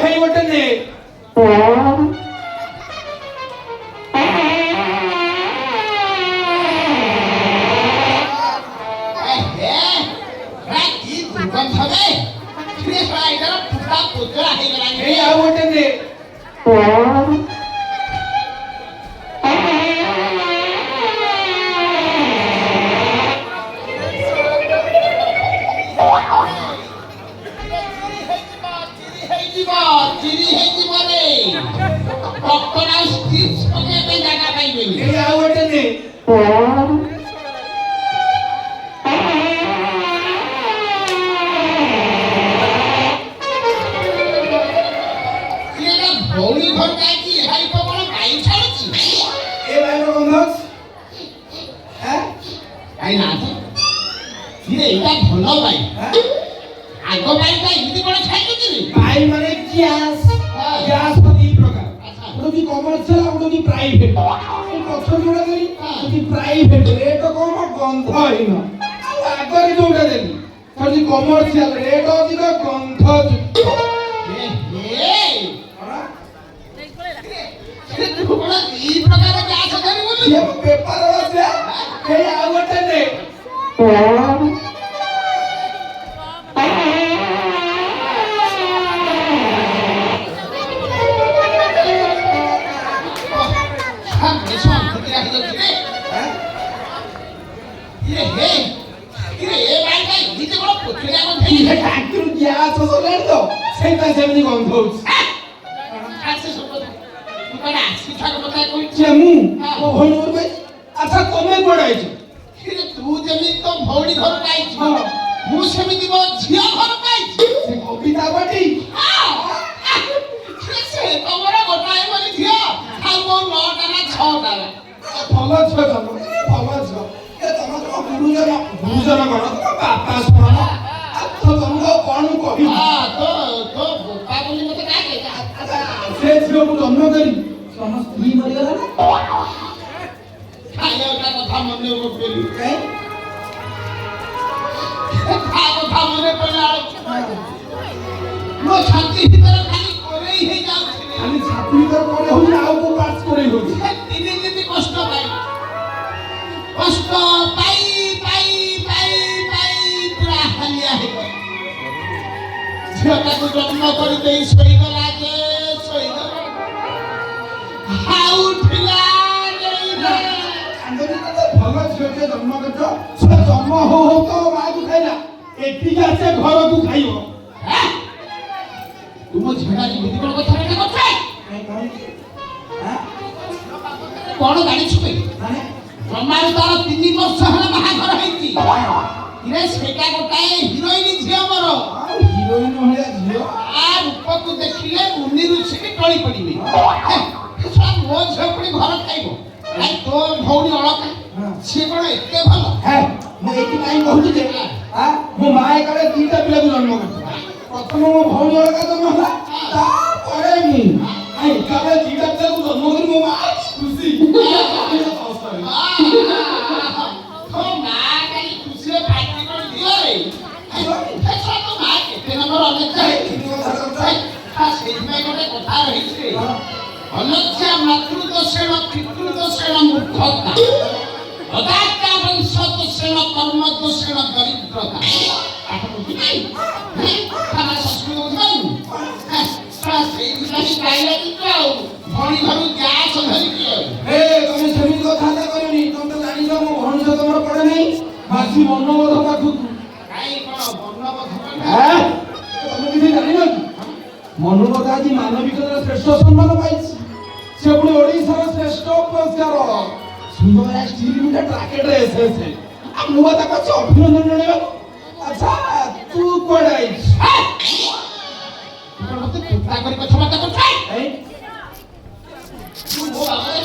ହେଇ ଗୋଟେ ନେ ଏଇ ଆଉ ଗୋଟେ ନେ ଏଇ ଆଉ ଗୋଟେ ନେ ଭଉଣୀ ଘର ଯାଇକି ଏହାରି କଣ ଗାଈ ଛାଡୁଛି ଏ ଭାଇର ଗନ୍ଧ ଗାଈ ନାହାନ୍ତି ଏଇଟା ଭଲ ଗାଈ ଆଗ ଗାଈଟା ଏମିତି କଣ ଛାଡୁଛି ଭାଇ ମାନେ ଗ୍ୟାସ୍ ଗ୍ୟାସ୍ ଦି ପ୍ରକାର ଗୋଟେ କମର୍ସିଆଲ ଆଉ ଗୋଟେ ପ୍ରାଇଭେଟ ପଛ ଯୋଉଟା ଦେଲି ସେଠି ପ୍ରାଇଭେଟ ରେଟ କମ ଗନ୍ଧ ହୀନ ଆଉ ଆଗରେ ଯୋଉଟା ଦେଲି ସେଠି କମର୍ସିଆଲ ରେଟ ଅଧିକ ଗନ୍ଧ ଯୁକ୍ତ ବେପାର ଅଛି ଏଇ ଆଉ ଗୋଟେ ନେ ଟାଙ୍କିରୁ ଗ୍ୟାସ୍ ସରିଲାଣି ତ ସେଇଟା ସେମିତି ଗନ୍ଧ ହଉଛି ମୁଁ ମୋ ଭଉଣୀ ଘରକୁ ଆଇଛି ଆଚ୍ଛା ତମେ କୁଆଡେ ଆଇଛ ତୁ ଯେମିତି ତୋ ଭଉଣୀ ଘରକୁ ଆଇଛୁ ମୁଁ ସେମିତି ମୋ ଝିଅ ଘରକୁ ଆଇଛି ସେ କବିତା ପାଟି ସେ ତମର ଗୋଟାଏ ବୋଲି ଝିଅ ଆଉ ମୋ 9ଟା ନା 6ଟା ଭଲ ଝିଅ ତମ ଭଲ ଝିଅ ଏ ତମ ଗୁରୁଜନ କଣ ତମ ବାପା ଶୁଣ ଆଉ ତ ତମକୁ କଣ କହିବି ତୋ ବୋପା ବୋଲି ମତେ ଡାକେ ସେ ଝିଅକୁ ଜନ୍ମ କରି ତମ ସ୍ତ୍ରୀ ମରିଗଲା ନା ଖାଇବା କଥା ମନେ ପକେଇଲି କାଇଁ କଥା ମନେ ପଡିଲା ମୋ ଛାତି ଭିତରେ ଖାଲି କରେଇ ହେଇଯାଉଛି ଖାଲି ଛାତି ଭିତରେ କଣ ହଉଛି ଆଉ କୋଉ ପାର୍ଟସ କରେଇ ହଉଛି ଦିନେ ଦିନେ କଷ୍ଟ ପାଇ ପୁରା ହାଲିଆ ହେଇଗଲା ଝିଅଟାକୁ ଜନ୍ମ କରି ଦେଇ ଶୋଇଗଲା ଯେ ଶୋଇଗଲା ଉଠିଲା ଭଲ ଝିଅଟେ ଜନ୍ମ କରିଛ ସେ ଜନ୍ମ ହଉ ହଉ ତ ମାଆକୁ ଖାଇଲା ଏଠିକି ଆସେ ଘରକୁ ଖାଇବ ତୁମ ଝିଅଟା ଏମିତି କଣ କଥା କରୁଛ କଣ ଜାଣିଛୁ ଜମାରୁ ତାର 3 ବର୍ଷ ହେଲା ବାହାଘର ହେଇଛି ସେଇଟା ଗୋଟାଏ ହିରୋଇନ ଝିଅ ମୋର ହିରୋଇନ ଭଳିଆ ଝିଅ ରୂପକୁ ଦେଖିଲେ ମୁନି ଋଷିକି ଟଳି ପଡିବେ ମୋ ଝିଅ ପୁଣି ଘର ଖାଇବ ତୋ ଭଉଣୀ ଅଳକା ସିଏ କଣ ଏତେ ଭଲ ମୁଁ ଏଇଠି କାହିଁ କହୁଛି ଯେ ମୋ ମା ଏକାଳେ 2ଟା ପିଲାକୁ ଜନ୍ମ କରିଥିଲା ପ୍ରଥମ ମୋ ଭଉଣୀ ଅଳକା ଜନ୍ମ ହେଲା ତାପରେ ମୁଁ ଏକାଳେ 2ଟା ପିଲାକୁ ଜନ୍ମ କରି ମୋ ମା ଖୁସି ସେଇଥିପାଇଁ ଗୋଟେ କଥା ରହିଛି ଅଲଜ୍ୟା ମାତୃଦୋଷେଣ ପିତୃଦୋଷେଣ ମୂର୍ଖତା ଅଦାତ୍ୟା ବଂଶଦୋଷେଣ କର୍ମଦୋଷେଣ ଦରିଦ୍ରତା ଭଉଣୀ ଘରୁ ଗ୍ୟାସ ଧରିକି ତମେ ସେମିତି କଥାବାର୍ତ୍ତା କରିନି ତମେ ତ ଜାଣିଛ ମୋ ଭଉଣୀ ସହ ତମର ପଡେ ନାହିଁ ବାସି ମନବୋଧ ପାଖକୁ କାଇଁ କଣ ବର୍ଣ୍ଣବୋଧ ତମେ କିଛି ଜାଣିନ କି ମନୋବତ ଆଜି ମାନବିକତାର ଶ୍ରେଷ୍ଠ ସମ୍ମାନ ପାଇଛି ସେ ପୁଣି ଓଡ଼ିଶାର ଶ୍ରେଷ୍ଠ ପୁରସ୍କାର ସୁନ୍ଦର ଷ୍ଟିଲ୍ ମିଠା ଟ୍ରାକେଟରେ ଏସେନ୍ସ ଆଉ ମୁଁ ତା କଛି ଅଭିନନ୍ଦନ ଜଣାଇବାକୁ ଆଚ୍ଛା ତୁ କୁଆଡ଼େ ଆଇଛୁ ମତେ କୁତା କରି କଥାବାର୍ତ୍ତା କରୁଛ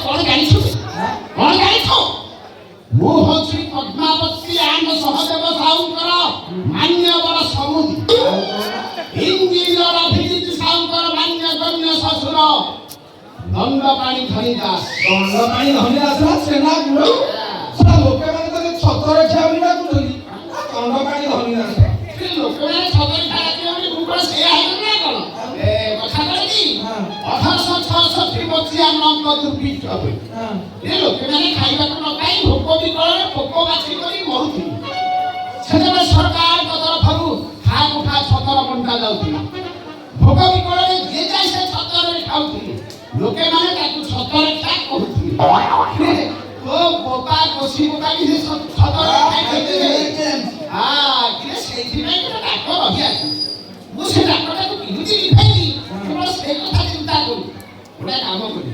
କଣ ଜାଣିଛୁ କଣ ଜାଣିଛୁ ମୁଁ ହଉଛି ପଦ୍ମାବତୀ ଆଣ୍ଡ ସହଦେବ ସାହୁଙ୍କର ମାନ୍ୟବର ସମୁଦି ଇଞ୍ଜିନିୟର ଅଭିଜିତ ସାହୁଙ୍କର ମାନ୍ୟଗଣ୍ୟ ଶ୍ୱଶୁର ଦଣ୍ଡପାଣି ଧନୀଦାସ ନା ସେନା ଗୁଡ଼ ସେଟା ଲୋକମାନେ ତ ଛତରେ ଖିଆବି ଡାକୁଛନ୍ତି ଦଣ୍ଡପାଣି ଧନୀଦାସ ଲୋକମାନେ ଛତରେ ଖାଇବା ବୋଲି ମୁଁ କଣ ସେଇଆ ହେଇଗଲି ନା କଣ କଥା ଦୁର୍ଭିକ୍ଷ ହୁଏ ହଁ ଲୋକମାନେ ଖାଇବାକୁ ନ ପାଇ ଭୋକ ବିକଳରେ ପୋକ ବାଛି କରି ମରୁଥିଲେ ସେତେବେଳେ ସରକାରଙ୍କ ତରଫରୁ ଖା ମୁଠା ଛତର ବଣ୍ଟା ଯାଉଥିଲା ଭୋକ ବିକଳରେ ଯିଏ ଯାଇ ସେ ଛତରରେ ଖାଉଥିଲେ ଲୋକମାନେ ତାକୁ ଛତର ଖା କହୁଥିଲେ ତୋ ବୋପା ଗୋଷି ବୋପା ବି ସେ ଛତର ଖାଇଥିଲେ ସେଇଥିପାଇଁ ଗୋଟେ ଡାକ ରହିଆଛି ମୁଁ ସେ ଡାକଟାକୁ କିମିତି ଲିଭାଇଲି କେବଳ ସେଇ କଥା ଚିନ୍ତା କରୁ ଗୋଟେ କାମ କଲି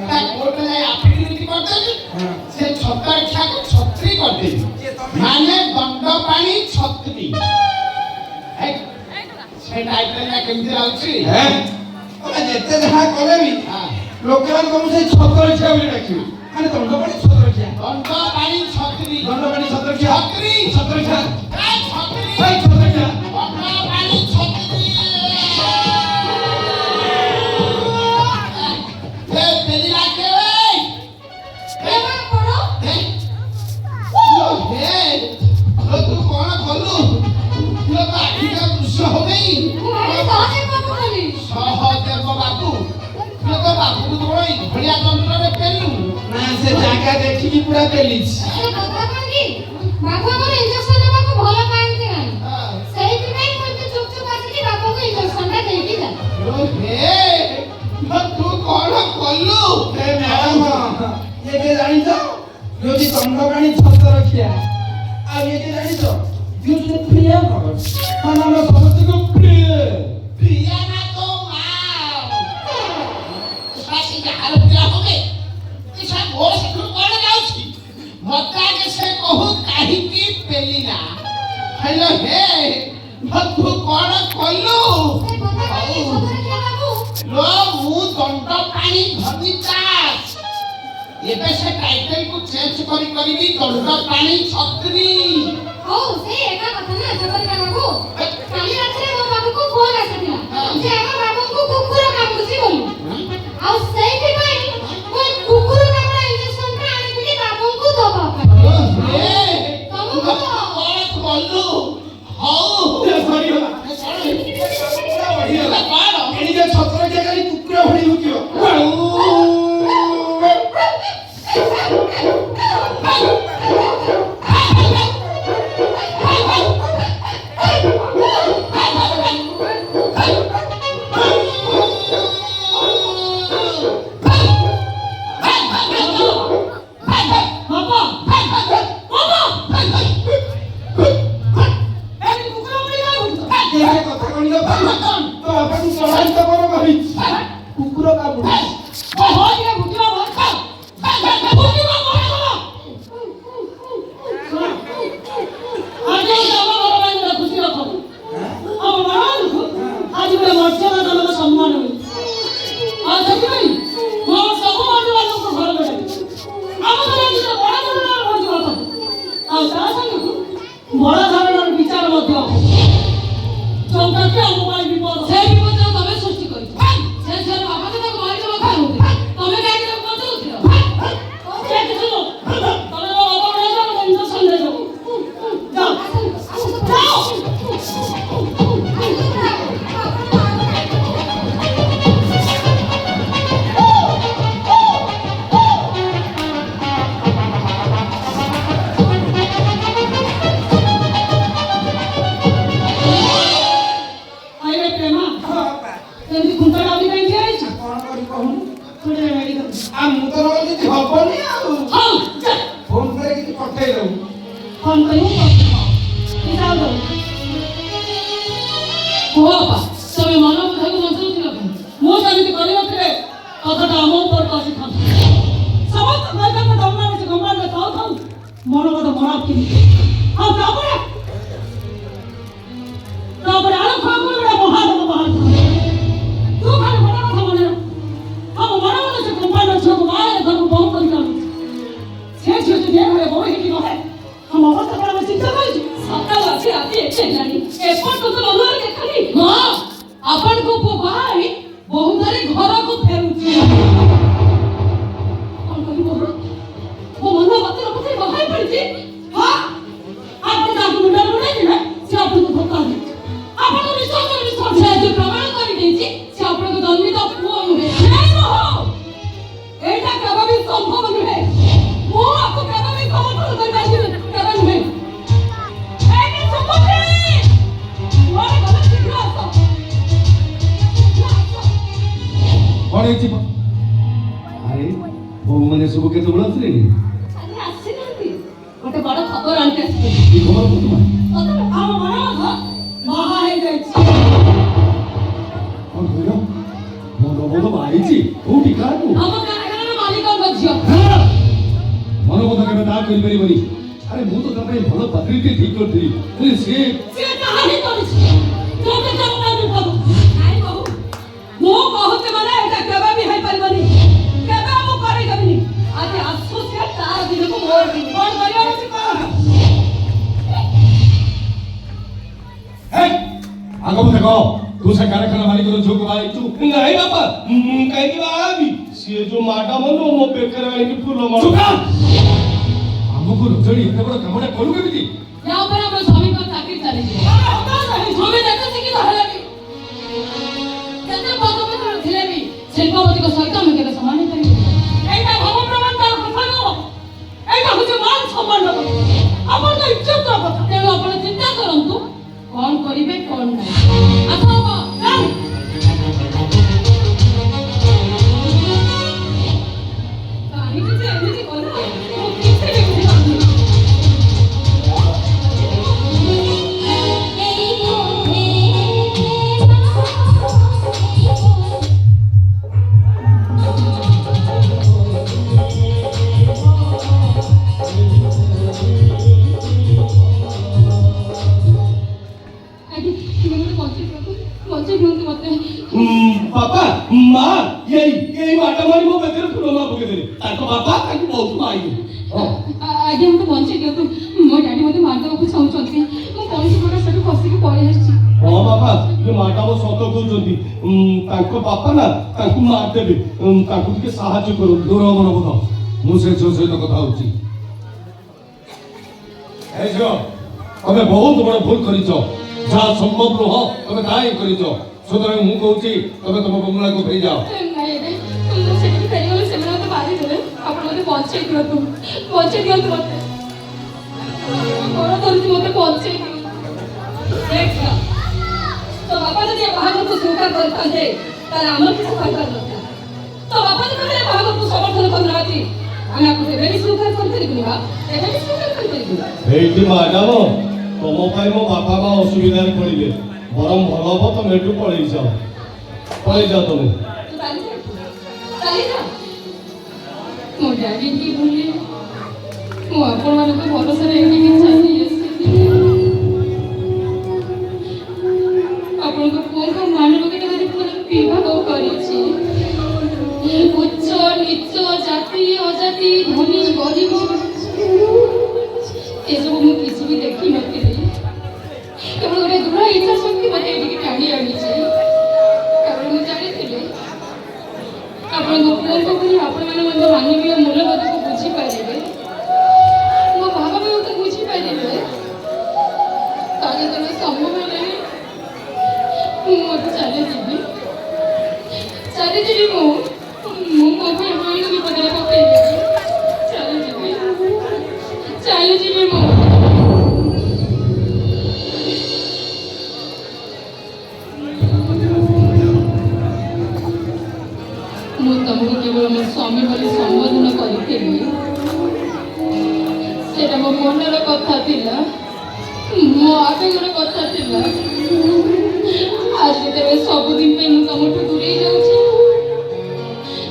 ତା କୋର୍ଟରେ ଯାଇ ଆଫିଡେଭିଟ୍ କରିଦେବି ସେ ଛତର ଖିଆକୁ ଛତ୍ରୀ କରିଦେବି ମାନେ ଦଣ୍ଡ ପାଣି ଛତ୍ରୀ ସେ ଟାଇଟେଲଟା କେମିତି ଲାଗୁଛି ଯେତେ ଯାହା କଲେ ବି ଲୋକମାନେ ତମକୁ ସେଇ ଛତର ଖିଆ ବୋଲି ଡାକିବେ ମାନେ ଦଣ୍ଡ ପାଣି ଛତର ଖିଆ ଦଣ୍ଡ ପାଣି ଛତ୍ରୀ ଦଣ୍ଡ ପାଣି ଛତର ଖିଆ ଛତ୍ରୀ ଛତର ଖିଆ ଛତ୍ରୀ ଛତର ଖିଆ ଦଣ୍ଡ ପାଣି ଛତ୍ରୀ পেলি রাখে ওই এবার পড়ো ও হে ও তুই কোন কলু তুই তো আখিটা দৃশ্য হবেই আরে সহজে বাবু বলি সহদেব বাবু তুই তো বাবু তোই ভড়িয়া যন্ত্রে পেলু না সে জায়গা দেখিকি পুরা পেলিছি আরে কথা কোন কি বাবু আমার ইনজেকশন নেବାକୁ ଭଲ ପାଆନ୍ତି ନାହିଁ ସେଇଥିପାଇଁ ମୁଁ ଏତେ ଚୁପ ଚୁପ ଆସିକି ବାବୁଙ୍କୁ ଇନଜେକସନଟା ଦେଇକି ଯାଏ ও হে ତୁ କଣ କଲୁ ଏ ମ୍ୟାଡାମ ଇଏ କିଏ ଜାଣିଛ ଯୋଉଠି ଦଣ୍ଡ ପାଣି ଛତର ଖିଆ ଆଉ ଇଏ କିଏ ଜାଣିଛ ଯୋଉଠି ପ୍ରିୟା ନଗର ମାନେ ଆମ ସମସ୍ତଙ୍କୁ ପ୍ରିୟ প্রিয়া না তো মা শাসি যাହାର ପିଲା হবে এসব মোর সেଠୁ କଣ ଯାଉଛି ମତେ ଆଗେ ସେ କହୁ କାହିଁକି ପେଲିଲା ହେଲୋ ହେ ତୁ କଣ କଲୁ ସେ କଥା କାହିଁକି ସତରେ କିଆ ବାବୁ ଲୋ ମୁଁ ଦଣ୍ଡ ପାଣି ଧନି ଚାଷ ଏବେ ସେ ଟାଇଟେଲକୁ ଚେଞ୍ଜ କରିବି ଦଣ୍ଡ ପାଣି ଛତ୍ରୀ ହଉ ସେଇ ଏକା କଥା ନା ଜଗନ୍ନାଥ ବାବୁ କାଲି ରାତିରେ ମୋ ବାବୁକୁ ଫୋନ ଆସିଥିଲା ଯେ ଆମ ବାବୁଙ୍କୁ କୁକୁର କାମୁଡୁଛି ବୋଲି ଆଉ ସେଇଥିପାଇଁ ମୁଁ କୁକୁର କାମୁଡା ଇଞ୍ଜେକ୍ସନଟା ଆଣିଥିଲି ବାବୁଙ୍କୁ ଦବା ପାଇଁ ତମକୁ କଣ କଲୁ ହଉ ସରିଗଲା ବଢିଗଲା କଣ ଏଣିକେ ଛତର ଖିଆ ଖାଲି କୁକୁର ଭଳି ହୁକିବ କୁକୁର କାମୁଡୁଛି ବଡ଼ ଧରଣର ବିଚାର ମଧ୍ୟ ଯୋଉଟାକି ଆମ ପାଇଁ ବିପଦ ସେ ବିପଦ ତମେ ସୃଷ୍ଟି କରିଛ ସେ ଝିଅର ବାପା ତ ତାକୁ ମାରିକି ମଧ୍ୟ ହଉଥିଲେ ତମେ କାହିଁକି ତାକୁ ବଞ୍ଚଉଥିଲ ସେ କିଛି ନୁହଁ ତମେ ମୋ ବାପା ନେଇଯାଅ ମୋତେ ଇଞ୍ଜେକ୍ସନ ଦେଇଦେବ ଯାଅ ଯାଅ ମୁଁ ତ ନହେଲେ କିଛି ହବନି ଆଉ ଫୋନ করে କିଛି ପଠେଇ ଦବୁ ଫୋନ କରିବୁ କୁହ ବାପା ତମେ ମନ ବୁଝାକୁ ବଞ୍ଚଉଥିଲ ମୁଁ ସେମିତି କରିନଥିଲେ କଥାଟା ଆମ ଉପରକୁ ଆସିଥାନ୍ତା ସମସ୍ତ କହିଥାନ୍ତେ ଦମନା ବେଶୀ ଗମ୍ଭାରରେ ଥାଉ ଥାଉ ମନ ବୋଧ ମରାପ କେମିତି ଆଉ ତାପରେ ଆଳୁ ଖୁଆ ଗୋଟେ ମହାଦେବ ବାହାର ତୁ ଖାଲି ବଡ଼ କଥା ମନେ ରଖ ଆମ ମନେ ମନେ ସେ କମ୍ପାନୀର ଝିଅକୁ ବାହାରେ ଘରକୁ ବହୁ କରି ଆଣୁଛି ସେ ଝିଅ ଯଦି ଏ ଘରେ ବହୁ ହେଇକି ରହେ ଆମ ଅବସ୍ଥା କ'ଣ ଆମେ ଚିନ୍ତା କରିଛୁ ସକାଳୁ ଆସି ରାତି ଏତେ ହେଲାଣି ଏପର୍ଯ୍ୟନ୍ତ ମନରେ ଦେଖାନି ହଁ ଆପଣଙ୍କ ପୁଅ ବାହା ହେଇ ବହୁ ଧରି ଘରକୁ ଫେରୁଛି କ'ଣ କହିବ ମୋ ମନ ବାତରେ ପଛରେ ବାହାରି ପଡ଼ିଛି ହଁ ଆପଣ ତାକୁ ମୁଣ୍ଡ ଲୁଣେଇଥିଲେ ସେ ଆପଣଙ୍କୁ ଧୋକା ଦେଇଛି ଆପଣଙ୍କୁ ବିଶ୍ୱାସ ସେ ଯୋଉ ପ୍ରମାଣ କରିଦେଇଛି ସେ ଆପଣଙ୍କ ଦଣ୍ଡିତ ପୁଅ ନୁହେଁ ଏଇଟା ହେଇଛି ଆରେ ବୋଉମାନେ ସବୁ କେତେବେଳେ ଆସିଲେଣି? ଆଜି ଆସିନାହାନ୍ତି ଗୋଟେ ବଡ଼ ଖବର ଆଣିକି ଆସିଥିଲି କି ଖବର କୁହ? ଆମ ମନୋଜ ବାହା ହେଇଯାଇଛି। କଣ କହିଲ? ମନୋବୋଧ ବାହାରିଛି କୋଉଠି କାହାକୁ? ଆମ କାରଖାନାର ମାଲିକଙ୍କ ଝିଅ। ମନୋବୋଧ କେବେ ତା କରିପାରିବନି। ଆରେ ମୁଁ ତ ତା ପାଇଁ ଭଲ ପାତ୍ରୀଟେ ଠିକ କରିଥିଲି ହେଲେ ସିଏ ତାହା ହିଁ କରିଛି। ତୋତେ କେବେ ବିପଦ ନାଇଁ କହୁ ମୁଁ କହୁଛି ମାନେ ଏଇଟା କେବେ ବି ହେଇପାରିବନି। କେବେ ମୁଁ କରେଇଦେବିନି। ଆଜି ଆସୁ ସେ ତାର ଦିନକୁ ମୋର ଦିନ କଣ କରିବାର ଅଛି କଣ? ଆଗ ମୋତେ କହ ତୁ ସେ କାରଖାନା ମାଲିକର ଝିଅକୁ ବାହା ହେଇଛୁ? ନାଇଁ ବାପା ମୁଁ କାହିଁକି ବାହା ହେବି? ସିଏ ଯୋଉ ମାଟା ମନ ମୋ ବେକରେ ଆଣିକି ଫୁଲ ମାଳ ଆମକୁ ରଜଣୀ ଏତେ ବଡ କାମଟା କରୁ କେମିତି? ୟା ଉପରେ ଆମର ସ୍ୱାମୀଙ୍କ ଚାକିରି ଚାଲିଯିବ। ସ୍ୱାମୀ ଦେଖେ ଶିକ୍ଷିତ ହେଲେବି କେତେ ପଦପତ୍ର ଥିଲେ ବି ଶିଳ୍ପପତିଙ୍କ ସହିତ ଆମେ କେବେ ସମାନ ହେଇପାରିବୁ। ଏଇଟା ଭାବ ପ୍ରମାଣ ତାର କଥା ନୁହଁ। ଏଇଟା ହଉଛି ମାନ ସମ୍ମାନର କଥା। ଆପଣ ତ ଇଜ୍ଜତର କଥା। ତେଣୁ ଆପଣ ଚିନ୍ତା କରନ୍ତୁ କଣ କରିବେ କଣ ନାହିଁ। ଆସ ବାପା ଯାଅ। କାହିଁକି ଯେ ଏମିତି କଲା ମୁଁ କିଛି ବି ବୁଝିପାରୁନି। ବାପା ମା ଏଇ ମାଟା ମାରି ମୋ ବେକରେ ଫୁଲ ମାଳ ପକେଇଦେଲେ। ତାଙ୍କ ବାପା ତାଙ୍କୁ ବହୁତ ମାଇଲେ। ଆଜ୍ଞା ମୋତେ ବଞ୍ଚେଇ ଦିଅନ୍ତୁ। ମୋ ଡାଡି ମୋତେ ମାରିଦେବାକୁ ଚାହୁଁଛନ୍ତି। ମୁଁ କୌଣସି ପ୍ରକାର ସେଠୁ ଖସିକି ପଳେଇ ଆସିଛି। ହଁ ବାପା ଏ ମାଟା ମୋ ସତ କହୁଛନ୍ତି। ତାଙ୍କ ବାପା ନା ତାଙ୍କୁ ମାରିଦେବେ। ତାଙ୍କୁ ଟିକେ ସାହାଯ୍ୟ କରନ୍ତୁ। ଦୂର ମନୋବୋଧ ମୁଁ ସେ ଝିଅ ସହିତ କଥା ହଉଛି। ଏ ଝିଅ ତମେ ବହୁତ ବଡ ଭୁଲ କରିଛ। ଯାହା ସମ୍ଭବ ନୁହଁ ତମେ ତାହା ହିଁ କରିଛ। ସୁତରାଂ ମୁଁ କହୁଛି ତମେ ତମ ବଙ୍ଗଳାକୁ ଫେରିଯାଅ। ମୁଁ ସେଠିକି ଫେରିଗଲେ ସେମାନେ ମୋତେ ମାରିଦେବେ। ଆପଣ ମୋତେ ବଞ୍ଚେଇ ଦିଅନ୍ତୁ। ବଞ୍ଚେଇ ଦିଅନ୍ତୁ ମୋତେ। ଗୋଡ଼ ଧରୁଛି ମୋତେ ବଞ୍ଚେଇ ଦିଅନ୍ତୁ। ଦେଖିଲ ତୋ ବାପା ଯଦି ଏ ବାହାଘରକୁ ସ୍ୱୀକାର କରିଥାନ୍ତେ ତାହେଲେ ଆମର କିଛି କହିବାର ନଥିଲା। ତୋ ବାପା ଯେତେବେଳେ ବାହାଘରକୁ ସମର୍ଥନ କରୁନାହାନ୍ତି ଆମେ ଆକୁ ଏବେ ବି ସ୍ୱୀକାର କରିପାରିବୁନି। ବା ଏବେ ବି ସ୍ୱୀକାର କରିପାରିବୁନି। ଏଇଠି ମ୍ୟାଡାମ ତମ ପାଇଁ ମୋ ବାପା ମା ଅସୁବିଧାରେ ପଡ଼ିଲେ। ବରଂ ଭଲ ହବ ତମେ ଏଠୁ ପଳେଇ ଯାଅ ତମେ। ତୁ ଚାଲିଯା। ମୋ ଡାଡି କି ଭୁଲି ମୁଁ ଆପଣମାନଙ୍କ ଭରସାରେ ଏଠିକି ଚାଲି ଆସିଲି। ଆପଣଙ୍କ ପୁଅଙ୍କ ମାନବିକତା ଯଦି ପୁରା ବିବାହ କରିଛି। ଉଚ୍ଚ ନିଚ ଜାତି ଅଜାତି ଧନୀ ଗରିବ ଏସବୁ ମୁଁ କିଛି ବି ଦେଖିନଥିଲି। କେବଳ ଗୋଟେ ଦୃଢ଼ ଇଚ୍ଛା ଶକ୍ତି ମୋତେ ଏଠିକି ଟାଣି ଆଣିଛି। କାରଣ ମୁଁ ଜାଣିଥିଲି ଆପଣଙ୍କ ପୁଅଙ୍କ ଭଳି ଆପଣମାନେ ମଧ୍ୟ ମାନବୀୟ ମୂଲ୍ୟବୋଧକୁ ବୁଝିପାରିବେ। ମୋ ଭାବନାକୁ ବୁଝିପାରିବେ। ତାହେଲେ ତେଣୁ ସମୟ ହେଲେ ମୁଁ ମୋତେ ଚାଲିଯିବି। ମୁଁ ମୋ ଭାଇ ଭଉଣୀକୁ ବିପଦରେ ପକେଇଦେବି। ଚାଲିଯିବି ମୁଁ। ମୁଁ ତମକୁ କେବଳ ମୋ ସ୍ୱାମୀ ବୋଲି ସମ୍ବୋଧନ କରିଥିଲି। ସେଇଟା ମୋ ମନର କଥା ଥିଲା। ମୋ ଆବେଗର କଥା ଥିଲା। ଆଜି ଯେତେବେଳେ ସବୁଦିନ ପାଇଁ ମୁଁ ତମଠୁ ଦୂରେଇ ଯାଉଛି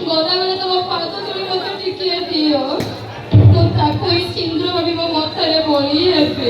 ଗଲାବେଳେ ତମ ପାଦ ତଳେ ମୋତେ ଟିକିଏ ଦିଅ। ମୁଁ ତାକୁ ହିଁ ସିନ୍ଦୁର ଭାବି ମୋ ମଥାରେ ବଳି ହେବେ।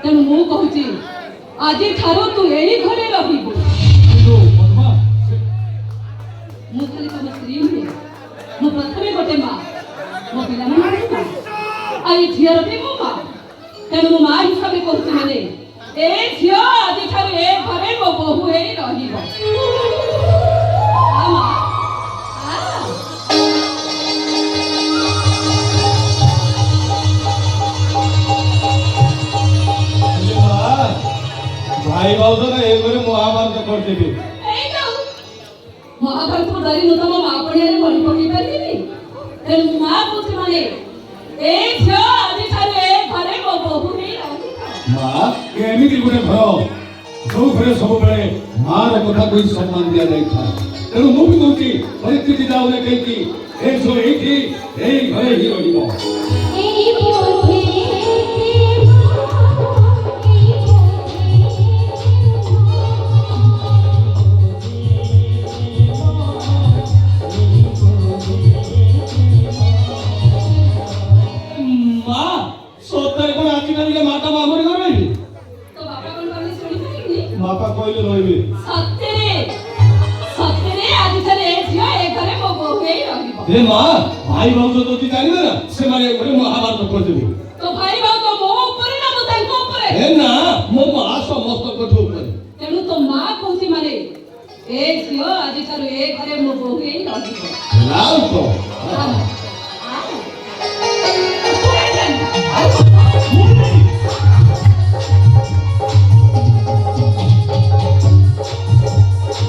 ତେଣୁ ମୁଁ କହୁଛି ଆଜି ଠାରୁ ତୁ ଏଇ ଘରେ ରହିବୁ। ମୁଁ ଖାଲି ତମ ସ୍ତ୍ରୀ ନୁହେଁ, ମୁଁ ପ୍ରଥମେ ଗୋଟେ ମା, ମୋ ପିଲାମାନେ ମା, ଆଉ ଏ ଝିଅର ବି ମୁଁ ମା। ତେଣୁ ମୁଁ ମା ହିସାବରେ କହୁଛି ମାନେ ଏ ଝିଅ ଆଜି ଠାରୁ ଏ ଘରେ ମୋ ବୋହୂ ହେଇ ରହିବ। ଆ ମା, ଆ। ଭାଇ ଭାଉଜ ନା ଏ ଘରେ ମହାଭାରତ କରିଦେବି। ମହାଭାରତ ଡରି ମୁଁ ତମ ମା ପଡ଼ିଆରେ ବଳି ପକେଇ ପାରିବିନି। ତେଣୁ ମୁଁ ମା କହୁଛି ମାନେ ଏ ଝିଅ ଆଜି ଠାରୁ ଏ ଘରେ ମୋ ବୋହୂ ହେଇ ରହିବ। ମା ଏମିତି ଗୋଟେ ଘର ଯୋଉ ଘରେ ସବୁବେଳେ ମାର କଥା କହି ସମ୍ମାନ ଦିଆଯାଇଥାଏ। ତେଣୁ ମୁଁ ବି କହୁଛି ପରିସ୍ଥିତି ଯାଉ ଦେଖେଇକି ଏ ଝିଅ ଏଇଠି ଏଇ ଘରେ ହିଁ ରହିବ। ବାପା କହିଲେ ରହିବି। ସତରେ ସତରେ ଆଜି ଠାରୁ ଏ ଝିଅ ଏ ଘରେ ମୋ ବୋହୂ ହେଇ ରହିବ। ଏ ମା ଭାଇ ଭାଉଜ ଯଦି ଜାଣିବେ ନା ସେମାନେ ଏ ଘରେ ମହାଭାରତ କରିଦେବେ। ତ ଭାଇ ଭାଉଜ ମୋ ଉପରେ ନା ମୁଁ ତାଙ୍କ ଉପରେ? ଏ ନା ମୋ ମା ସମସ୍ତ